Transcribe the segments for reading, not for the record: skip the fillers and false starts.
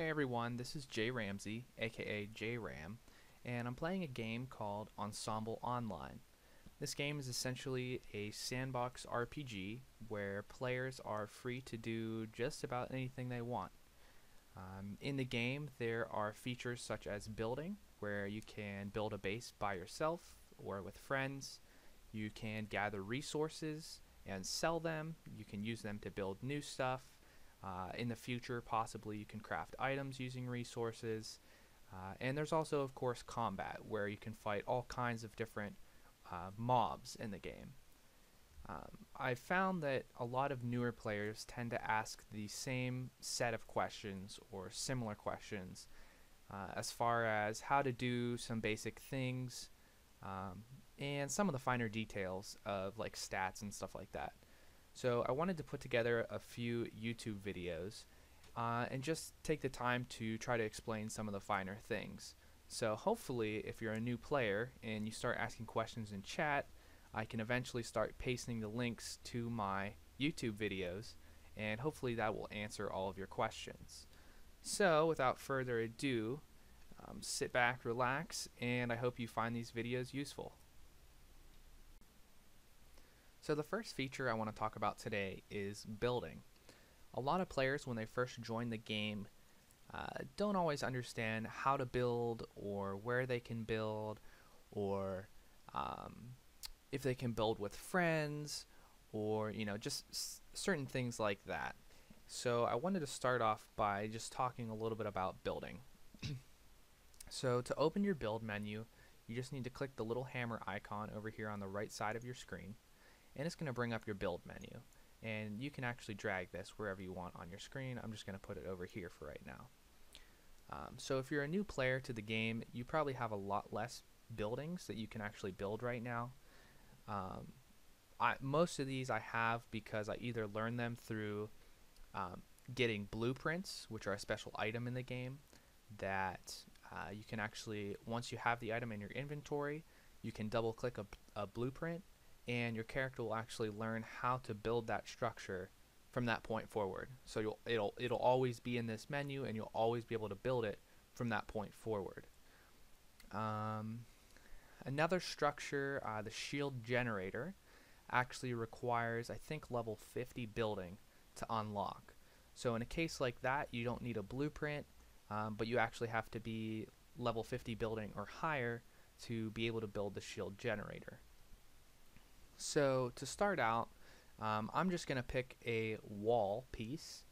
Hey everyone, this is JRamsey, aka JRam, and I'm playing a game called Ensemble Online. This game is essentially a sandbox RPG where players are free to do just about anything they want. In the game, there are features such as building, where you can build a base by yourself or with friends. You can gather resources and sell them. You can use them to build new stuff. In the future, possibly you can craft items using resources. And there's also, of course, combat, where you can fight all kinds of different mobs in the game. I found that a lot of newer players tend to ask the same set of questions or similar questions as far as how to do some basic things and some of the finer details of like stats and stuff like that. So I wanted to put together a few YouTube videos and just take the time to try to explain some of the finer things. So hopefully if you're a new player and you start asking questions in chat, I can eventually start pasting the links to my YouTube videos, and hopefully that will answer all of your questions. So without further ado, sit back, relax, and I hope you find these videos useful. So the first feature I want to talk about today is building. A lot of players, when they first join the game, don't always understand how to build or where they can build, or if they can build with friends, or just certain things like that. So I wanted to start off by just talking a little bit about building. So to open your build menu, you just need to click the little hammer icon over here on the right side of your screen, and it's going to bring up your build menu, and you can actually drag this wherever you want on your screen. I'm just going to put it over here for right now. So if you're a new player to the game, you probably have a lot less buildings that you can actually build right now. Most of these I have because I either learned them through getting blueprints, which are a special item in the game that you can actually, once you have the item in your inventory, you can double click a blueprint and your character will actually learn how to build that structure from that point forward. So it'll always be in this menu, and you'll always be able to build it from that point forward. Another structure, the shield generator, actually requires, I think, level 50 building to unlock. So in a case like that, you don't need a blueprint, but you actually have to be level 50 building or higher to be able to build the shield generator. So to start out, I'm just going to pick a wall piece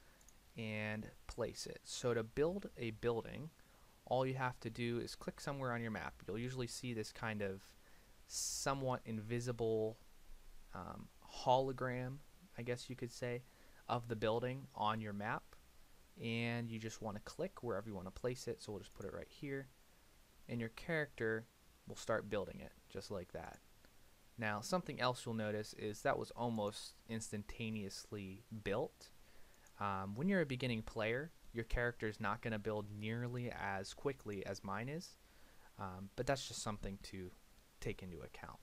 and place it. So to build a building, all you have to do is click somewhere on your map. You'll usually see this kind of somewhat invisible hologram, I guess you could say, of the building on your map, and you just want to click wherever you want to place it. So we'll just put it right here, and your character will start building it just like that. Now something else you'll notice is that was almost instantaneously built. When you're a beginning player, your character is not going to build nearly as quickly as mine is, but that's just something to take into account.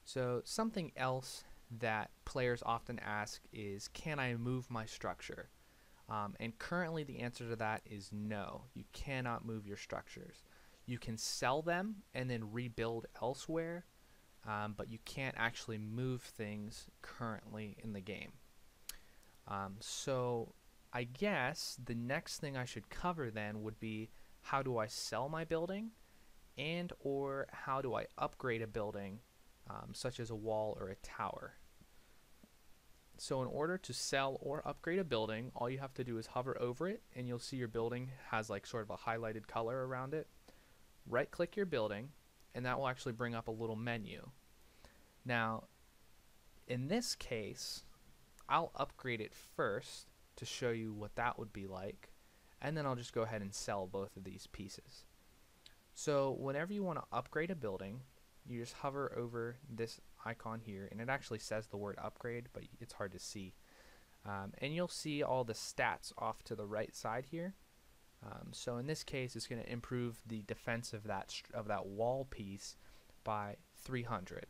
So something else that players often ask is, can I move my structure? And currently the answer to that is no. You cannot move your structures. You can sell them and then rebuild elsewhere, but you can't actually move things currently in the game. So I guess the next thing I should cover then would be, how do I sell my building, and or how do I upgrade a building such as a wall or a tower. So in order to sell or upgrade a building, all you have to do is hover over it, and you'll see your building has like sort of a highlighted color around it. Right click your building, and that will actually bring up a little menu. Now in this case, I'll upgrade it first to show you what that would be like, and then I'll just go ahead and sell both of these pieces. So whenever you want to upgrade a building, you just hover over this icon here, and it actually says the word upgrade, but it's hard to see. And you'll see all the stats off to the right side here. So in this case, it's going to improve the defense of that wall piece by 300.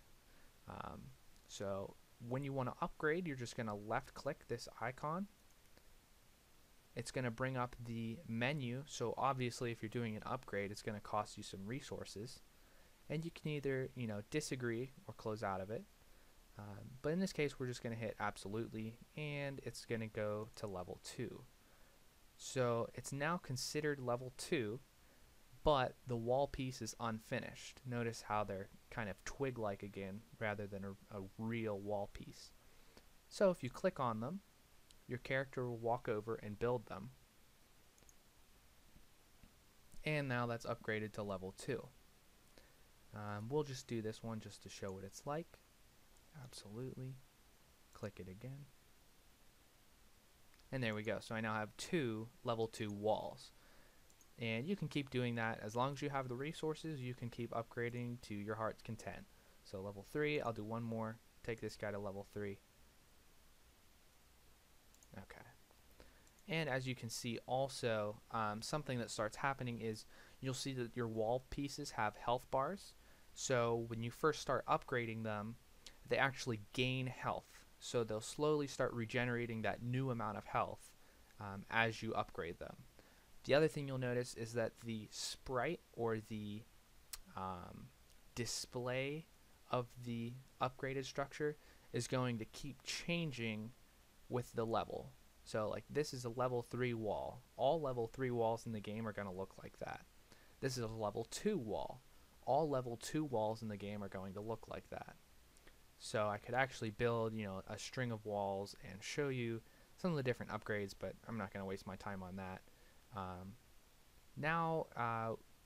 So when you want to upgrade, you're just going to left click this icon, it's going to bring up the menu. So obviously if you're doing an upgrade, it's going to cost you some resources, and you can either disagree or close out of it. But in this case, we're just going to hit absolutely, and it's going to go to level 2. So it's now considered level 2, but the wall piece is unfinished. Notice how they're kind of twig-like again rather than a real wall piece. So if you click on them, your character will walk over and build them. And now that's upgraded to level 2. We'll just do this one just to show what it's like. Absolutely. Click it again. And there we go. So I now have 2 level 2 walls. And you can keep doing that as long as you have the resources. You can keep upgrading to your heart's content. So level 3, I'll do one more. Take this guy to level 3. Okay. And as you can see also, something that starts happening is you'll see that your wall pieces have health bars. So when you first start upgrading them, they actually gain health. So they'll slowly start regenerating that new amount of health as you upgrade them. The other thing you'll notice is that the sprite or the display of the upgraded structure is going to keep changing with the level. So like this is a level 3 wall. All level 3 walls in the game are going to look like that. This is a level 2 wall. All level 2 walls in the game are going to look like that. So I could actually build, a string of walls and show you some of the different upgrades, but I'm not going to waste my time on that. Now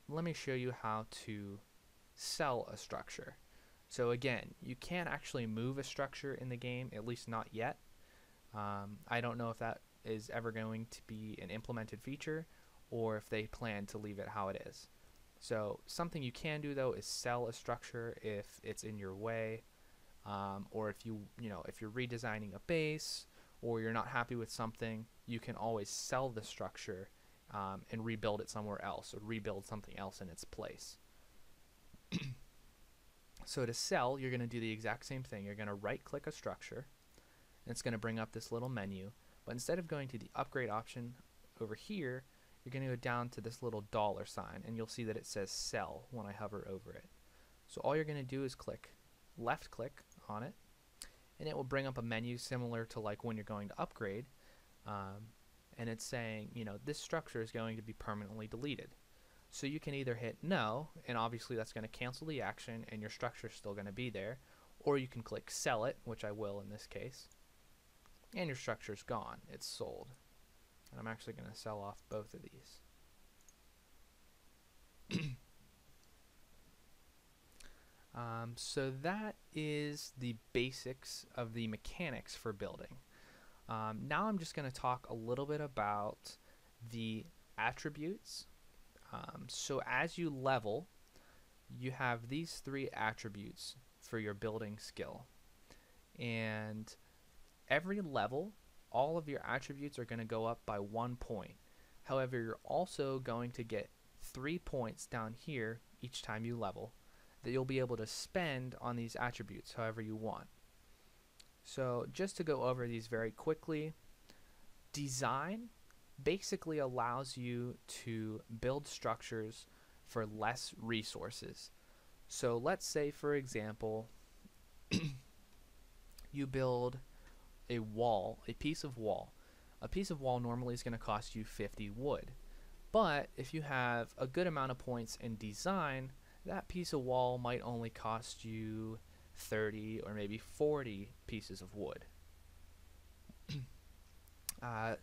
let me show you how to sell a structure. So again, you can't actually move a structure in the game, at least not yet. I don't know if that is ever going to be an implemented feature or if they plan to leave it how it is. So something you can do though is sell a structure if it's in your way, or if if you're redesigning a base or you're not happy with something, you can always sell the structure and rebuild it somewhere else, or rebuild something else in its place. So to sell, you're going to do the exact same thing. You're going to right click a structure, and it's going to bring up this little menu, but instead of going to the upgrade option over here, you're going to go down to this little dollar sign, and you'll see that it says sell when I hover over it. So all you're going to do is left click on it, and it will bring up a menu similar to like when you're going to upgrade, and it's saying this structure is going to be permanently deleted. So you can either hit no, and obviously that's going to cancel the action and your structure is still going to be there, or you can click sell it, which I will in this case, and your structure is gone. It's sold. And I'm actually going to sell off both of these. So that is the basics of the mechanics for building. Now I'm just going to talk a little bit about the attributes. So as you level, you have these 3 attributes for your building skill. And every level, all of your attributes are going to go up by 1 point. However, you're also going to get 3 points down here each time you level that you'll be able to spend on these attributes however you want. So just to go over these very quickly, design basically allows you to build structures for less resources. So let's say, for example, you build a wall, a piece of wall. A piece of wall normally is going to cost you 50 wood. But if you have a good amount of points in design, that piece of wall might only cost you 30 or maybe 40 pieces of wood.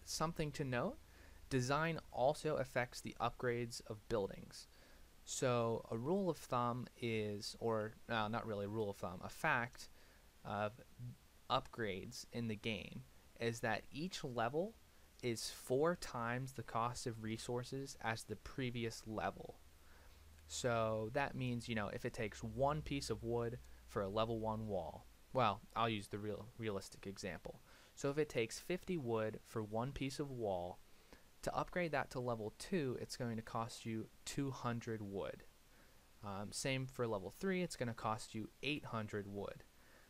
Something to note, design also affects the upgrades of buildings. So a rule of thumb is, or not really a rule of thumb, a fact of upgrades in the game is that each level is 4 times the cost of resources as the previous level. So that means, if it takes 1 piece of wood for a level 1 wall, well, I'll use the realistic example. So if it takes 50 wood for 1 piece of wall, to upgrade that to level 2, it's going to cost you 200 wood. Same for level 3, it's going to cost you 800 wood.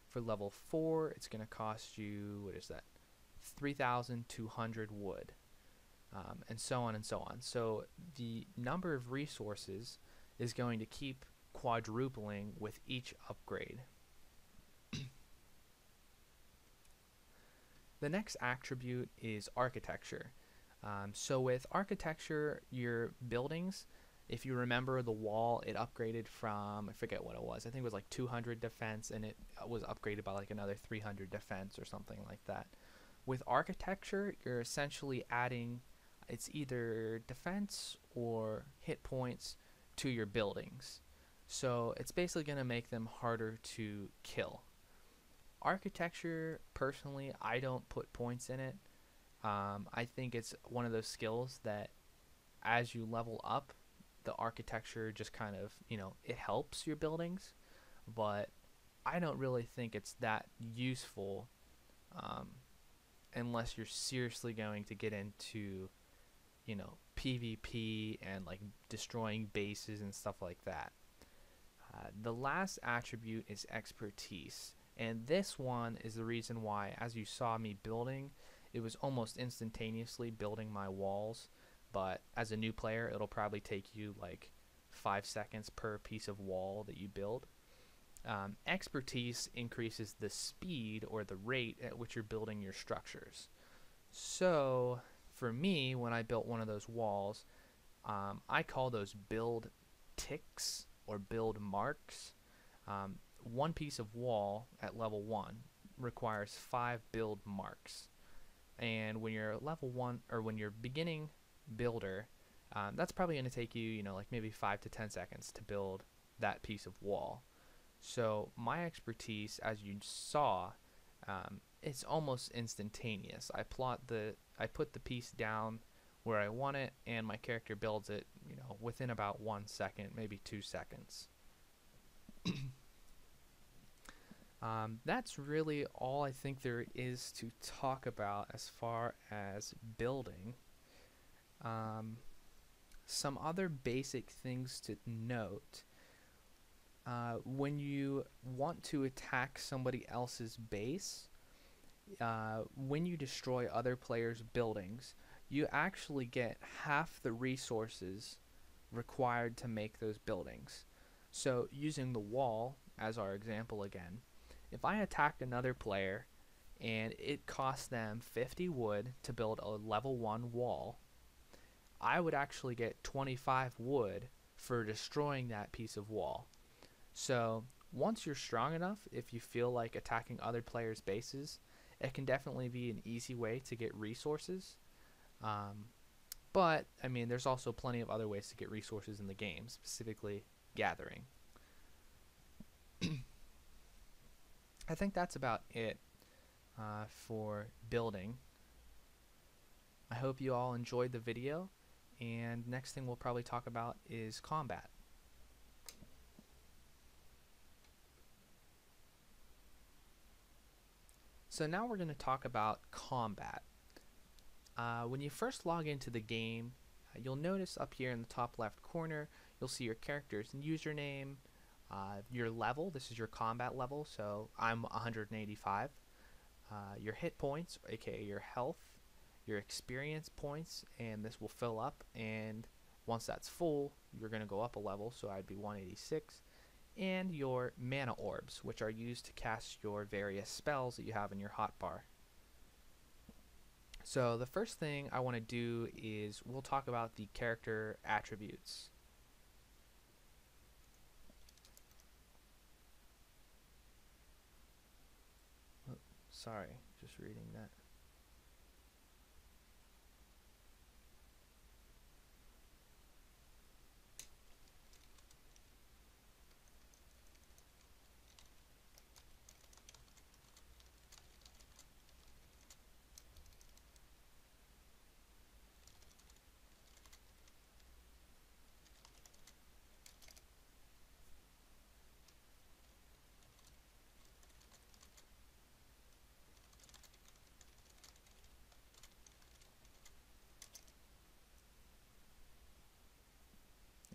For level 4, it's going to cost you, 3,200 wood. and so on and so on. So the number of resources is going to keep quadrupling with each upgrade. The next attribute is architecture. So with architecture, your buildings, if you remember the wall, it upgraded from, I forget what it was, I think it was like 200 defense, and it was upgraded by like another 300 defense or something like that. With architecture, you're essentially adding, it's either defense or hit points to your buildings. So it's basically going to make them harder to kill. Architecture, personally, I don't put points in it. I think it's one of those skills that as you level up, the architecture just kind of, it helps your buildings, but I don't really think it's that useful unless you're seriously going to get into, PvP and like destroying bases and stuff like that. The last attribute is expertise. And this one is the reason why, as you saw me building, it was almost instantaneously building my walls. But as a new player, it'll probably take you like 5 seconds per piece of wall that you build. Expertise increases the speed or the rate at which you're building your structures. So for me, when I built one of those walls, I call those build ticks or build marks. One piece of wall at level 1 requires 5 build marks, and when you're level 1 or when you're beginning builder, that's probably going to take you, like maybe 5 to 10 seconds to build that piece of wall. So my expertise, as you saw, it's almost instantaneous. I put the piece down where I want it, and my character builds it, within about 1 second, maybe 2 seconds. That's really all I think there is to talk about as far as building. Some other basic things to note. When you want to attack somebody else's base, when you destroy other players' buildings, you actually get half the resources required to make those buildings. So using the wall as our example again, if I attacked another player and it cost them 50 wood to build a level 1 wall, I would actually get 25 wood for destroying that piece of wall. So once you're strong enough, if you feel like attacking other players' bases, it can definitely be an easy way to get resources. But, I mean, there's also plenty of other ways to get resources in the game, specifically gathering. I think that's about it for building. I hope you all enjoyed the video, and next thing we'll probably talk about is combat. So now we're going to talk about combat. When you first log into the game, you'll notice up here in the top left corner, you'll see your character's username, your level. This is your combat level, so I'm 185. Your hit points, aka your health, your experience points, and this will fill up, and once that's full, you're going to go up a level, so I'd be 186. And your mana orbs, which are used to cast your various spells that you have in your hotbar. So the first thing I want to do is we'll talk about the character attributes. Oh, sorry, just reading that.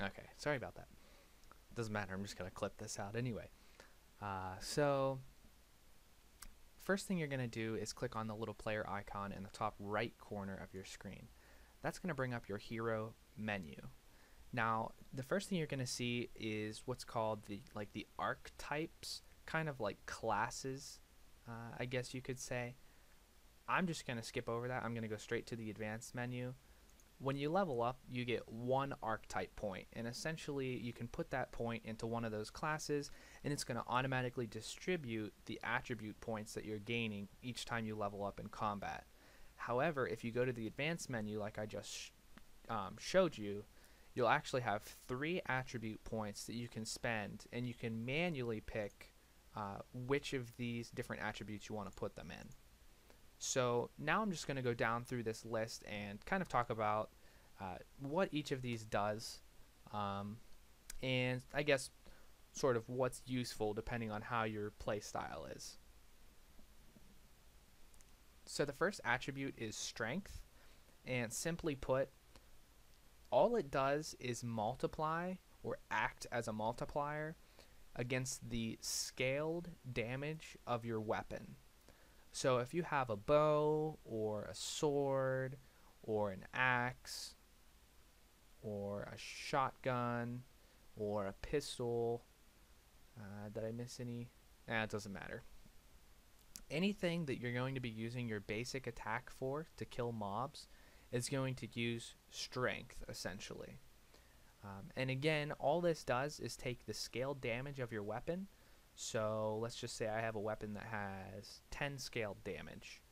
Okay, sorry about that. Doesn't matter, I'm just going to clip this out anyway. So first thing you're going to do is click on the little player icon in the top right corner of your screen. that's going to bring up your hero menu. Now, the first thing you're going to see is what's called the archetypes, kind of like classes, I guess you could say. I'm just going to skip over that. I'm going to go straight to the advanced menu. When you level up, you get one archetype point, and essentially you can put that point into one of those classes, and it's going to automatically distribute the attribute points that you're gaining each time you level up in combat. However, if you go to the advanced menu like I just showed you, you'll actually have 3 attribute points that you can spend, and you can manually pick which of these different attributes you want to put them in. So now I'm just going to go down through this list and kind of talk about what each of these does, and I guess sort of what's useful depending on how your play style is. So the first attribute is strength, and simply put, all it does is multiply or act as a multiplier against the scaled damage of your weapon. So if you have a bow or a sword or an axe or a shotgun or a pistol, did I miss any? It doesn't matter. Anything that you're going to be using your basic attack for to kill mobs is going to use strength, essentially. And again, all this does is take the scaled damage of your weapon. So let's just say I have a weapon that has 10 scaled damage,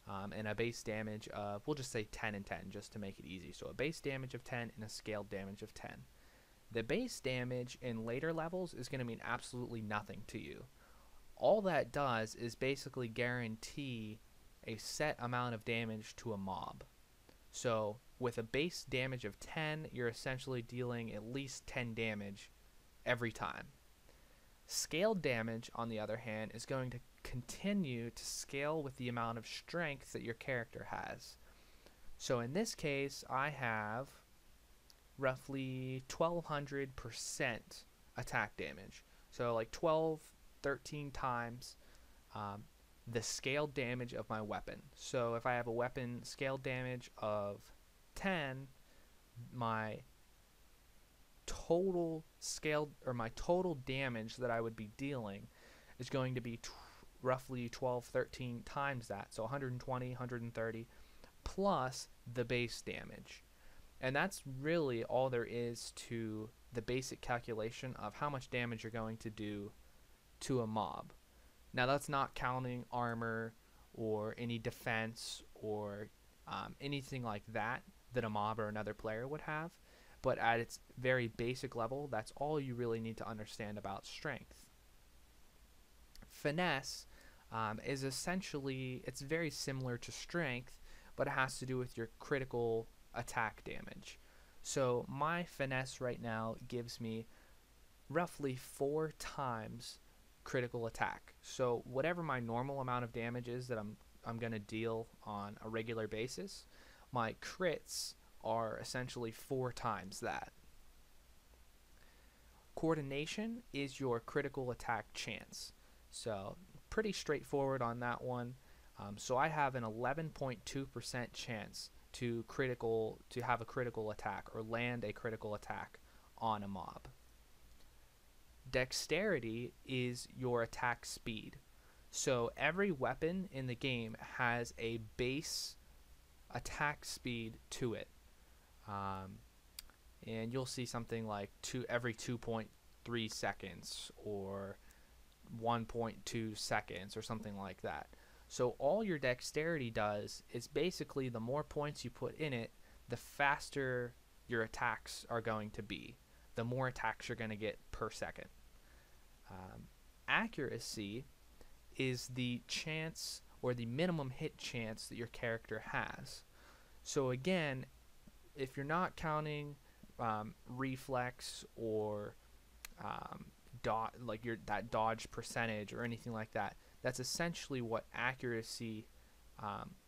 and a base damage of, we'll just say 10 and 10 just to make it easy. So a base damage of 10 and a scaled damage of 10. The base damage in later levels is going to mean absolutely nothing to you. All that does is basically guarantee a set amount of damage to a mob. So with a base damage of 10, you're essentially dealing at least 10 damage every time. Scaled damage, on the other hand, is going to continue to scale with the amount of strength that your character has. So in this case, I have roughly 1200% attack damage. So like 12, 13 times the scaled damage of my weapon. So if I have a weapon scaled damage of 10, my total damage that I would be dealing is going to be roughly 12, 13 times that. So 120, 130 plus the base damage. And that's really all there is to the basic calculation of how much damage you're going to do to a mob. Now that's not counting armor or any defense or anything like that a mob or another player would have. But at its very basic level, that's all you really need to understand about strength. Finesse is essentially, it's very similar to strength, but it has to do with your critical attack damage. So my finesse right now gives me roughly 4 times critical attack. So whatever my normal amount of damage is that I'm going to deal on a regular basis, my crits are essentially 4 times that. Coordination is your critical attack chance. So pretty straightforward on that one. So I have an 11.2% chance to have a critical attack or land a critical attack on a mob. Dexterity is your attack speed. So every weapon in the game has a base attack speed to it. And you'll see something like every 2.3 seconds or 1.2 seconds or something like that. So all your dexterity does is basically the more points you put in it, the faster your attacks are going to be, the more attacks you're going to get per second. Accuracy is the chance or the minimum hit chance that your character has. So again, if you're not counting reflex or that dodge percentage or anything like that, that's essentially what accuracy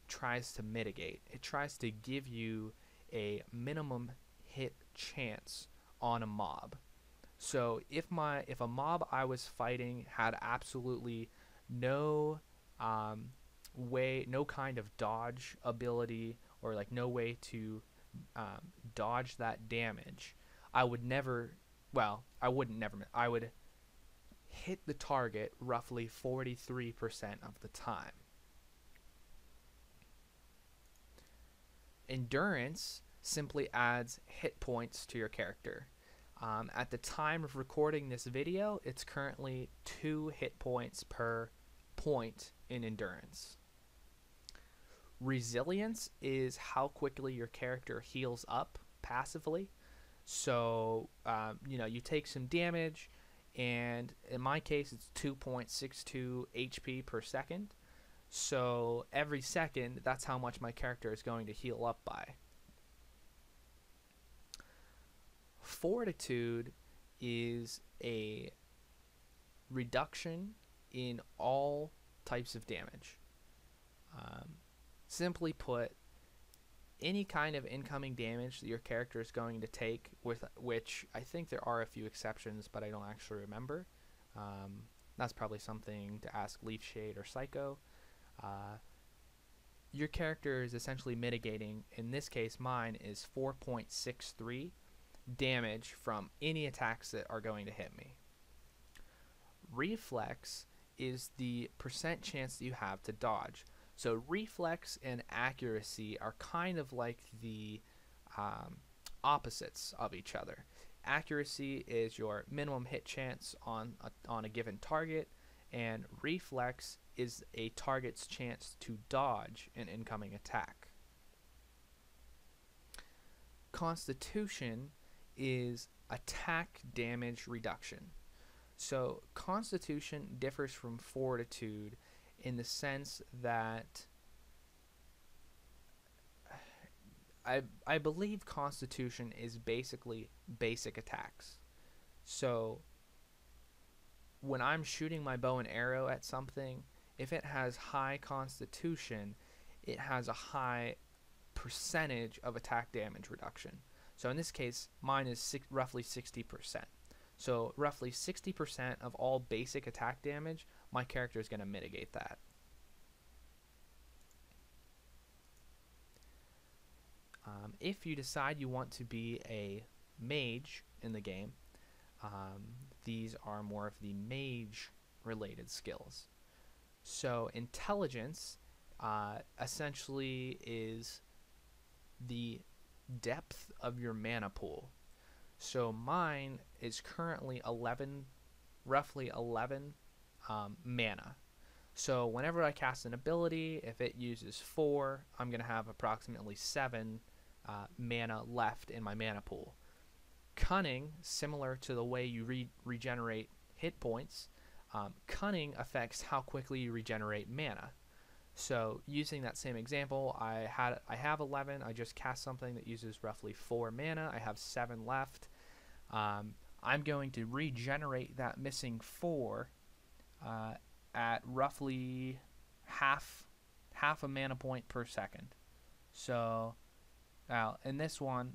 tries to mitigate. It tries to give you a minimum hit chance on a mob. So if a mob I was fighting had absolutely no kind of dodge ability or like no way to dodge that damage, I would never, well, I wouldn't never, I would hit the target roughly 43% of the time. Endurance simply adds hit points to your character. At the time of recording this video, it's currently 2 hit points per point in endurance. Resilience is how quickly your character heals up passively. So, you take some damage, and in my case, it's 2.62 HP per second. So every second, that's how much my character is going to heal up by. Fortitude is a reduction in all types of damage. Simply put, any kind of incoming damage that your character is going to take, with which I think there are a few exceptions, but I don't actually remember. That's probably something to ask Leafshade or Psycho. Your character is essentially mitigating, in this case mine is 4.63 damage from any attacks that are going to hit me. Reflex is the percent chance that you have to dodge. So reflex and accuracy are kind of like the opposites of each other. Accuracy is your minimum hit chance on a given target, and reflex is a target's chance to dodge an incoming attack. Constitution is attack damage reduction. So Constitution differs from Fortitude in the sense that I believe Constitution is basically basic attacks. So when I'm shooting my bow and arrow at something, if it has high Constitution, it has a high percentage of attack damage reduction. So in this case, mine is roughly 60%. So roughly 60% of all basic attack damage, my character is going to mitigate that. If you decide you want to be a mage in the game, these are more of the mage related skills. So intelligence essentially is the depth of your mana pool. So mine is currently roughly 11 mana. So whenever I cast an ability, if it uses 4, I'm going to have approximately 7 mana left in my mana pool. Cunning, similar to the way you regenerate hit points, cunning affects how quickly you regenerate mana. So using that same example, I have 11. I just cast something that uses roughly 4 mana. I have 7 left. I'm going to regenerate that missing 4 at roughly half a mana point per second. So in this one,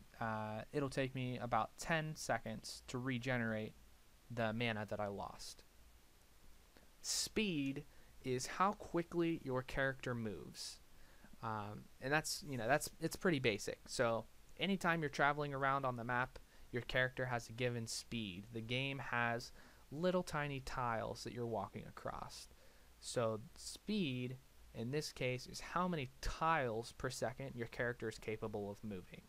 it'll take me about 10 seconds to regenerate the mana that I lost. Speed is how quickly your character moves, and it's pretty basic. So anytime you're traveling around on the map, your character has a given speed. The game has little tiny tiles that you're walking across. So speed in this case is how many tiles per second your character is capable of moving.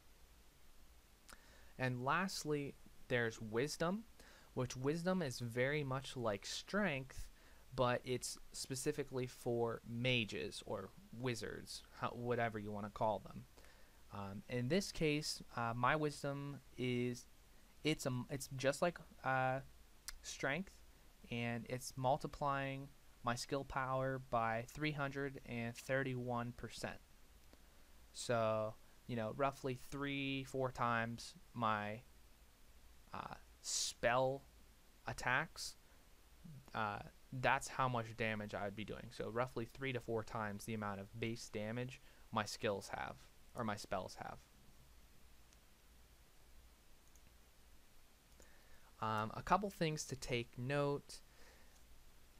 And lastly, there's wisdom, which wisdom is very much like strength, but it's specifically for mages or wizards, whatever you want to call them. In this case, my wisdom is it's just like strength, and it's multiplying my skill power by 331%. So roughly 3-4 times my spell attacks. That's how much damage I would be doing. So roughly 3 to 4 times the amount of base damage my skills have, or my spells have. A couple things to take note.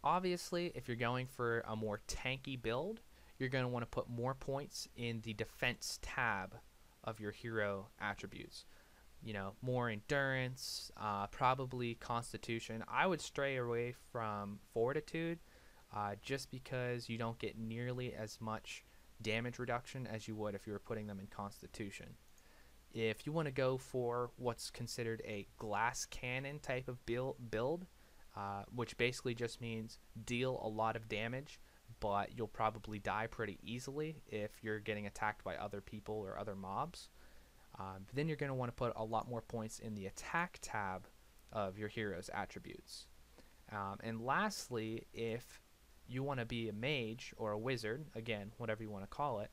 Obviously, if you're going for a more tanky build, you're going to want to put more points in the defense tab of your hero attributes. You know, more endurance, probably constitution. I would stray away from fortitude, just because you don't get nearly as much damage reduction as you would if you were putting them in constitution. If you want to go for what's considered a glass cannon type of build, which basically just means deal a lot of damage, but you'll probably die pretty easily if you're getting attacked by other people or other mobs, then you're going to want to put a lot more points in the attack tab of your hero's attributes. And lastly, if you want to be a mage or a wizard, again, whatever you want to call it,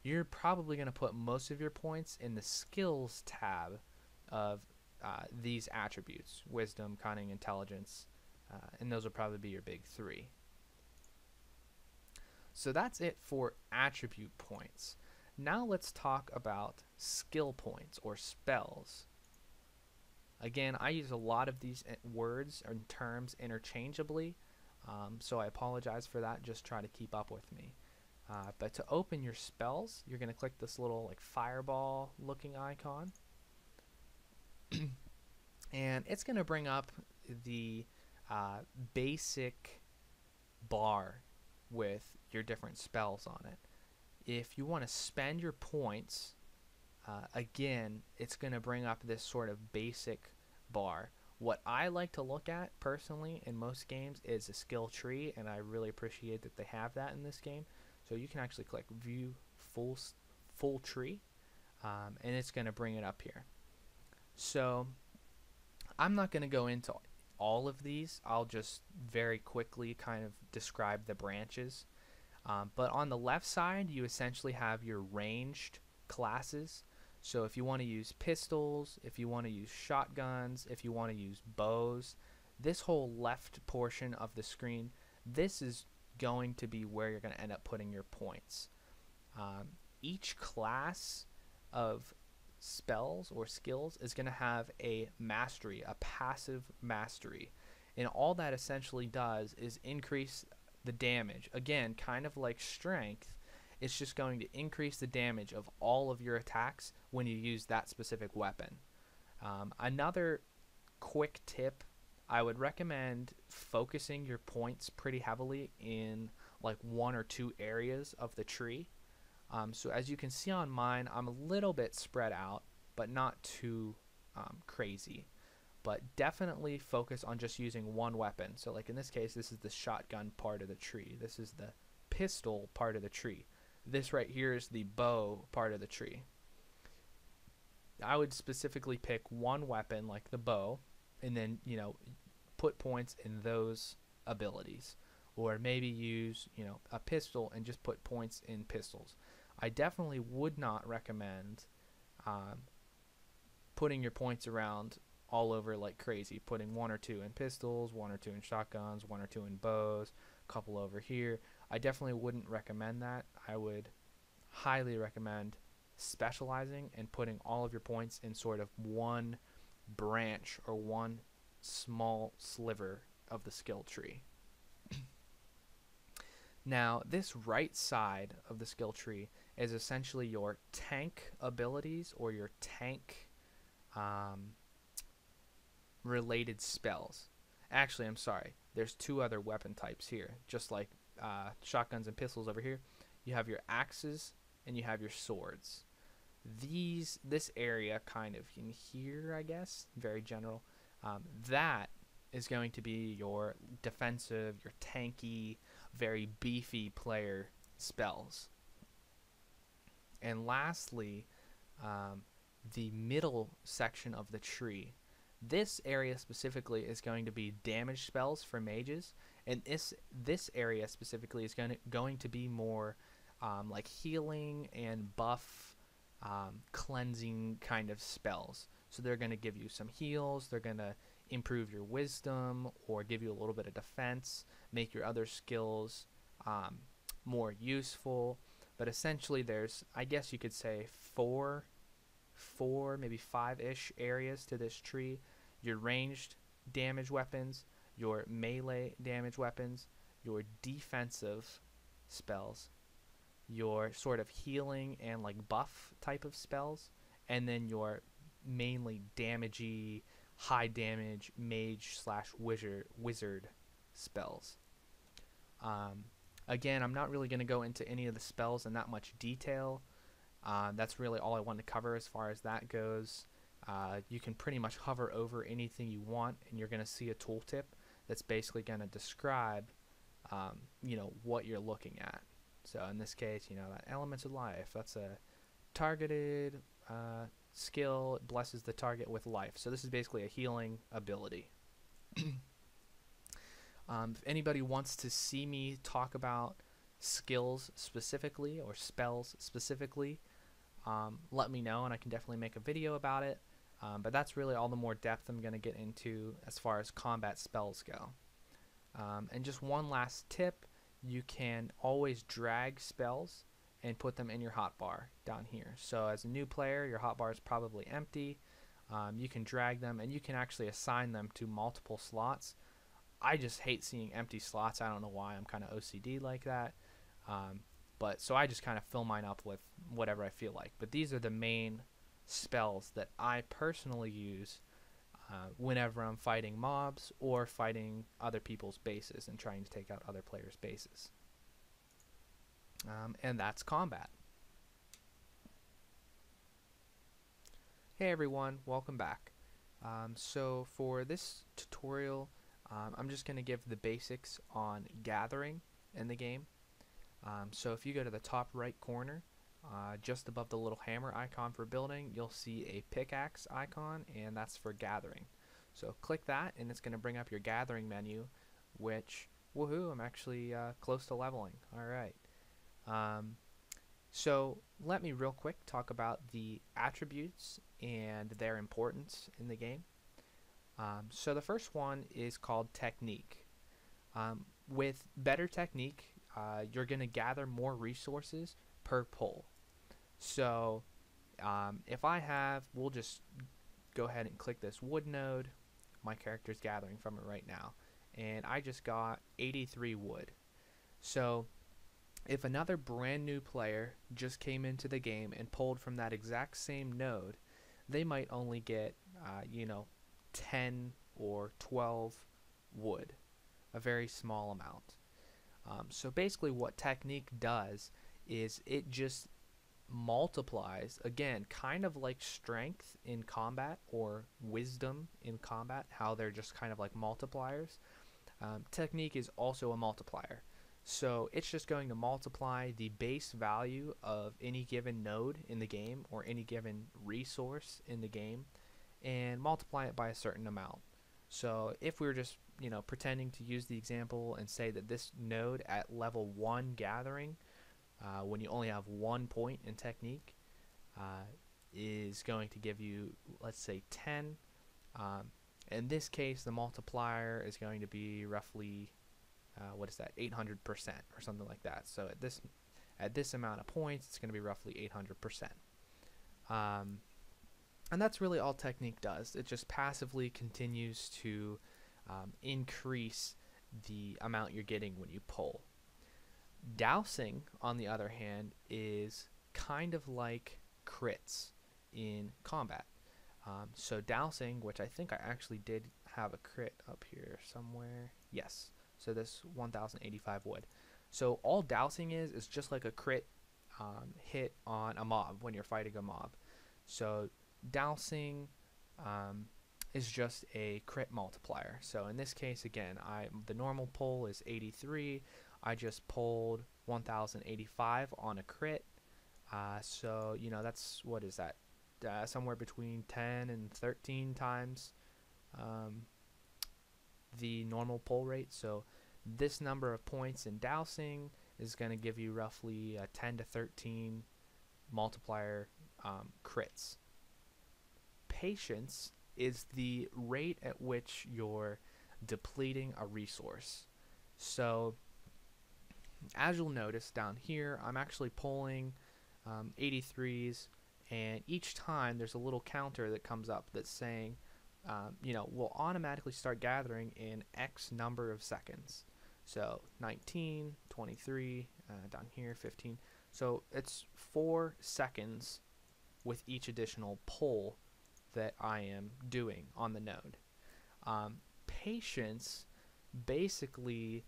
you're probably going to put most of your points in the skills tab of these attributes: wisdom, cunning, intelligence, and those will probably be your big three. So that's it for attribute points. Now let's talk about skill points or spells. Again, I use a lot of these words and terms interchangeably, so I apologize for that. Just try to keep up with me. But to open your spells, you're going to click this little like fireball looking icon. And it's going to bring up the basic bar with your different spells on it. If you want to spend your points, again, it's going to bring up this sort of basic bar. What I like to look at personally in most games is a skill tree, and I really appreciate that they have that in this game. So you can actually click view full tree, and it's going to bring it up here. So I'm not going to go into all of these. I'll just very quickly kind of describe the branches. But on the left side, you essentially have your ranged classes. So if you want to use pistols, if you want to use shotguns, if you want to use bows, this whole left portion of the screen, this is going to be where you're going to end up putting your points. Each class of spells or skills is going to have a mastery, a passive mastery. And all that essentially does is increase the damage. Again, kind of like strength, it's just going to increase the damage of all of your attacks when you use that specific weapon. Another quick tip, I would recommend focusing your points pretty heavily in like one or two areas of the tree. So as you can see on mine, I'm a little bit spread out, but not too crazy. But definitely focus on just using one weapon. So like in this case, this is the shotgun part of the tree. This is the pistol part of the tree. This right here is the bow part of the tree. I would specifically pick one weapon like the bow, and then, you know, put points in those abilities. Or maybe use, you know, a pistol and just put points in pistols. I definitely would not recommend putting your points around all over like crazy, putting one or two in pistols, one or two in shotguns, one or two in bows, a couple over here. I definitely wouldn't recommend that. I would highly recommend specializing and putting all of your points in sort of one branch or one small sliver of the skill tree. Now, this right side of the skill tree is essentially your tank abilities or your tank related spells. Actually, I'm sorry. There's two other weapon types here. Just like shotguns and pistols over here, you have your axes and you have your swords. This area kind of in here, I guess, very general, that is going to be your defensive, your tanky, very beefy player spells. And lastly, the middle section of the tree. This area specifically is going to be damage spells for mages, and this area specifically is going to be more like healing and buff, cleansing kind of spells. So they're going to give you some heals, they're going to improve your wisdom or give you a little bit of defense, make your other skills more useful. But essentially there's, I guess you could say, four, maybe five-ish areas to this tree. Your ranged damage weapons, your melee damage weapons, your defensive spells, your sort of healing and like buff type of spells, and then your mainly damagey, high damage mage slash wizard spells. Um, Again, I'm not really going to go into any of the spells in that much detail. That's really all I want to cover as far as that goes. You can pretty much hover over anything you want, and you're going to see a tooltip that's basically going to describe, what you're looking at. So in this case, that elements of life, that's a targeted skill. It blesses the target with life. So this is basically a healing ability. If anybody wants to see me talk about skills specifically or spells specifically, let me know, and I can definitely make a video about it. But that's really all the more depth I'm going to get into as far as combat spells go. And just one last tip, you can always drag spells and put them in your hotbar down here. So as a new player, your hotbar is probably empty. You can drag them, and you can actually assign them to multiple slots. I just hate seeing empty slots. I don't know why. I'm kind of OCD like that. But so I just kind of fill mine up with whatever I feel like. But these are the main spells that I personally use whenever I'm fighting mobs or fighting other people's bases and trying to take out other players' bases. And that's combat. Hey everyone, welcome back. So for this tutorial, I'm just going to give the basics on gathering in the game. So if you go to the top right corner, just above the little hammer icon for building, you'll see a pickaxe icon, and that's for gathering. So click that, and it's going to bring up your gathering menu, which, woohoo, I'm actually close to leveling. Alright. So let me real quick talk about the attributes and their importance in the game. So the first one is called technique. With better technique, you're going to gather more resources per pull. So if we'll just go ahead and click this wood node. My character's gathering from it right now, and I just got 83 wood. So if another brand new player just came into the game and pulled from that exact same node, they might only get 10 or 12 wood, a very small amount. So basically what technique does is it just multiplies, again, kind of like strength in combat or wisdom in combat, how they're just kind of like multipliers. Technique is also a multiplier. So it's just going to multiply the base value of any given node in the game or any given resource in the game and multiply it by a certain amount. So if we were just pretending to use the example and say that this node at level 1 gathering, when you only have 1 point in technique, is going to give you, let's say, 10. In this case, the multiplier is going to be roughly 800% or something like that. So at this amount of points, it's going to be roughly 800%. And that's really all technique does. It just passively continues to increase the amount you're getting when you pull. Dousing, on the other hand, is kind of like crits in combat. So dousing, which I think I actually did have a crit up here somewhere. Yes. So this 1085 wood. So all dousing is just like a crit hit on a mob when you're fighting a mob. So dousing is just a crit multiplier. So in this case, again, the normal pull is 83. I just pulled 1085 on a crit. So that's, what is that? Somewhere between 10 and 13 times the normal pull rate. So this number of points in dousing is going to give you roughly 10 to 13 multiplier crits. Patience is the rate at which you're depleting a resource. So as you'll notice down here, I'm actually pulling 83s, and each time there's a little counter that comes up that's saying will automatically start gathering in X number of seconds. So 19, 23, down here 15. So it's 4 seconds with each additional pull that I am doing on the node. Patience basically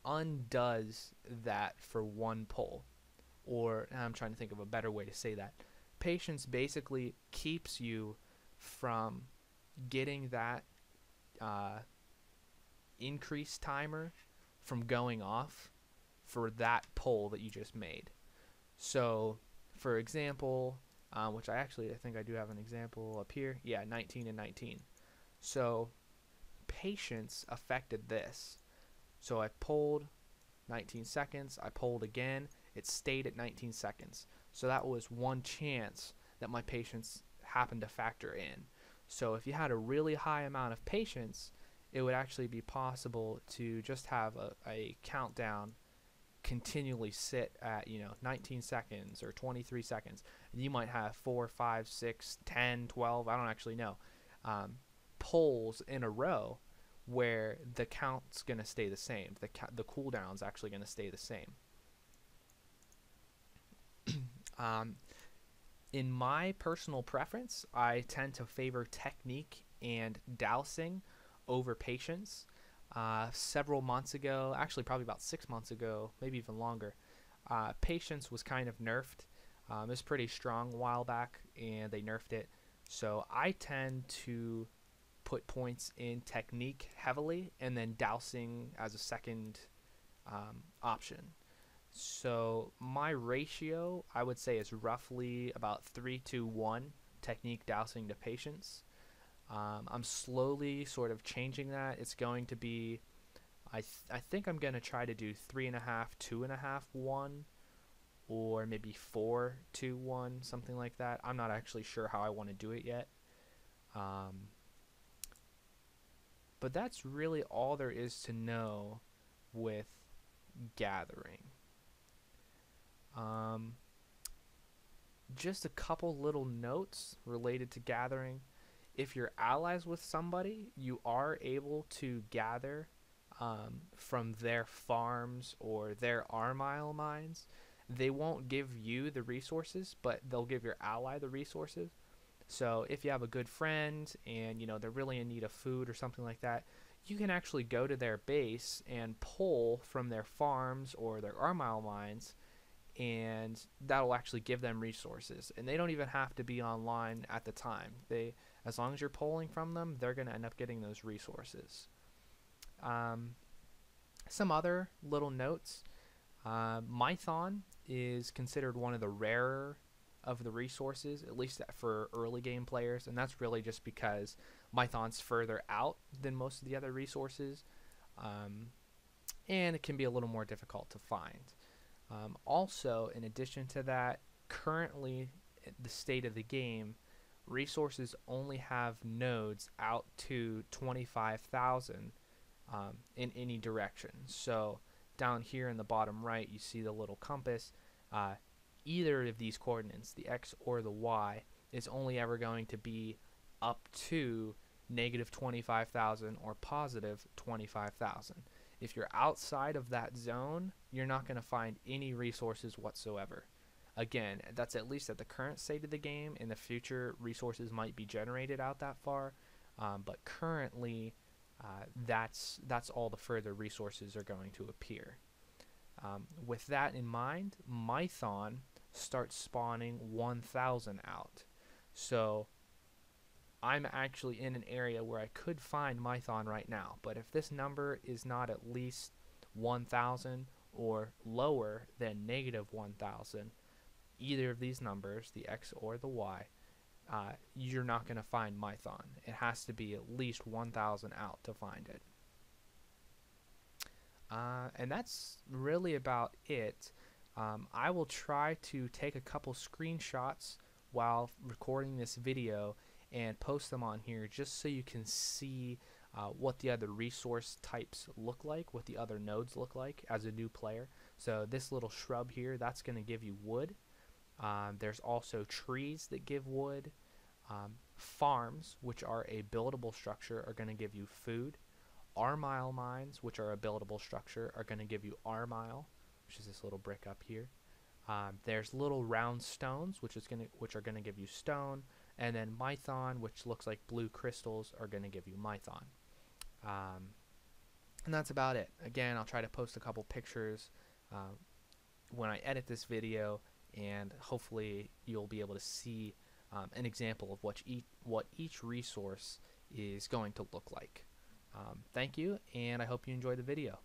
undoes that for one pull. Or I'm trying to think of a better way to say that. Patience basically keeps you from getting that increased timer from going off for that pull that you just made. So, for example, which I think I do have an example up here. Yeah, 19 and 19. So, patience affected this. So I pulled 19 seconds. I pulled again. It stayed at 19 seconds. So that was one chance that my patience happened to factor in. So if you had a really high amount of patience, it would actually be possible to just have a countdown continually sit at 19 seconds or 23 seconds, and you might have 4, 5, 6, 10, 12, I don't actually know, pulls in a row where the count's going to stay the same. The cooldown's actually going to stay the same. In my personal preference, I tend to favor technique and dousing over patience. Several months ago, actually probably about 6 months ago, maybe even longer, patience was kind of nerfed. It was pretty strong a while back, and they nerfed it. So I tend to put points in technique heavily, and then dousing as a second option. So my ratio, I would say, is roughly about 3-1 technique dousing to patience. I'm slowly sort of changing that. It's going to be, I think I'm going to try to do 3.5, 2.5, 1, or maybe 4-2-1, something like that. I'm not actually sure how I want to do it yet. But that's really all there is to know with gathering. Just a couple little notes related to gathering. If you're allies with somebody, you are able to gather from their farms or their Armile mines. They won't give you the resources, but they'll give your ally the resources. So if you have a good friend and they're really in need of food or something like that, you can actually go to their base and pull from their farms or their Armile mines, and that'll actually give them resources. And they don't even have to be online at the time. As long as you're pulling from them, they're going to end up getting those resources. Some other little notes. Mython is considered one of the rarer of the resources, at least for early game players, and that's really just because Mython's further out than most of the other resources, and it can be a little more difficult to find. Also, in addition to that, currently the state of the game, resources only have nodes out to 25,000 in any direction. So down here in the bottom right, you see the little compass. Either of these coordinates, the x or the y, is only ever going to be up to negative 25,000 or positive 25,000. If you're outside of that zone, you're not going to find any resources whatsoever. Again, that's at least at the current state of the game. In the future, resources might be generated out that far, but currently, that's all the further resources are going to appear. With that in mind, Mython starts spawning 1,000 out. So I'm actually in an area where I could find Mython right now, but if this number is not at least 1,000 or lower than negative 1,000, either of these numbers, the x or the y, you're not going to find Mython. It has to be at least 1,000 out to find it. And that's really about it. I will try to take a couple screenshots while recording this video and post them on here just so you can see what the other resource types look like, what the other nodes look like as a new player. So this little shrub here, that's going to give you wood. There's also trees that give wood. Farms, which are a buildable structure, are going to give you food. R-mile mines, which are a buildable structure, are going to give you R-mile, which is this little brick up here. There's little round stones, which are going to give you stone, and then Mython, which looks like blue crystals, are going to give you Mython. And that's about it. Again, I'll try to post a couple pictures when I edit this video, and hopefully you'll be able to see an example of what each resource is going to look like. Thank you, and I hope you enjoyed the video.